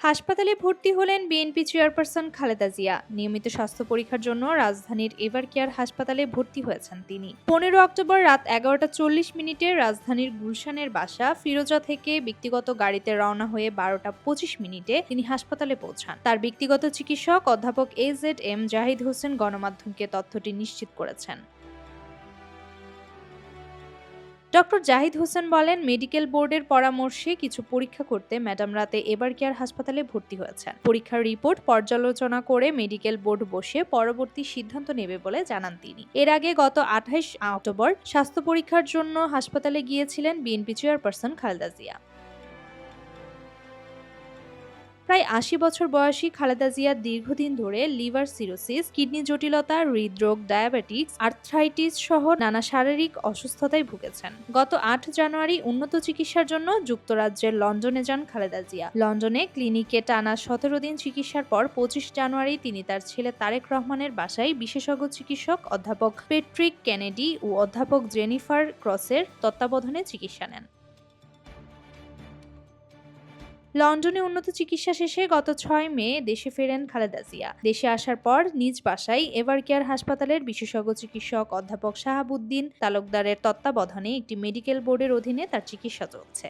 হাসপাতালে ভর্তি হলেন বিএনপি চেয়ারপারসন খালেদা জিয়া। নিয়মিত স্বাস্থ্য পরীক্ষার জন্য রাজধানীর এভার কেয়ার হাসপাতালে ভর্তি হয়েছেন তিনি। 15 অক্টোবর রাত 11টা 40 মিনিটে রাজধানীর গুলশানের বাসা ফিরোজা থেকে ব্যক্তিগত গাড়িতে রওনা হয়ে 12টা 25 মিনিটে তিনি হাসপাতালে পৌঁছান। তার ব্যক্তিগত চিকিৎসক অধ্যাপক AZM জাহিদ হোসেন গণমাধ্যমকে তথ্যটি নিশ্চিত করেছেন। ডক্টর জাহিদ হোসেন বলেন, মেডিকেল বোর্ডের পরামর্শে কিছু পরীক্ষা করতে ম্যাডাম রাতে এভার কেয়ার হাসপাতালে ভর্তি হয়েছেন। পরীক্ষার রিপোর্ট পর্যালোচনা করে মেডিকেল বোর্ড বসে পরবর্তী সিদ্ধান্ত নেবে বলে জানান তিনি। এর আগে গত 28 অক্টোবর স্বাস্থ্য পরীক্ষার জন্য হাসপাতালে গিয়েছিলেন বিএনপি চেয়ারপারসন খালেদা জিয়া। প্রায় ৮০ বছর বয়সী খালেদা জিয়া দীর্ঘদিন ধরে লিভার সিরোসিস, কিডনি জটিলতা, হৃদরোগ, ডায়াবেটিস, আর্থ্রাইটিস সহ নানা শারীরিক অসুস্থতায় ভুগেছেন। গত ৮ জানুয়ারি উন্নত চিকিৎসার জন্য যুক্তরাজ্যের লন্ডনে যান খালেদা জিয়া। লন্ডনে ক্লিনিকে টানা ১৭ দিন চিকিৎসার পর ২৫ জানুয়ারি তিনি তার ছেলে তারেক রহমানের বাসায় বিশেষজ্ঞ চিকিৎসক অধ্যাপক পেট্রিক কেনেডি ও অধ্যাপক জেনিফার ক্রসের তত্ত্বাবধানে চিকিৎসা নেন। লন্ডনে উন্নত চিকিৎসা শেষে গত ৬ মে দেশে ফেরেন খালেদা জিয়া। দেশে আসার পর নিজ বাসায় এভার কেয়ার হাসপাতালের বিশেষজ্ঞ চিকিৎসক অধ্যাপক শাহাবুদ্দিন তালুকদারের তত্ত্বাবধানে একটি মেডিকেল বোর্ডের অধীনে তার চিকিৎসা চলছে।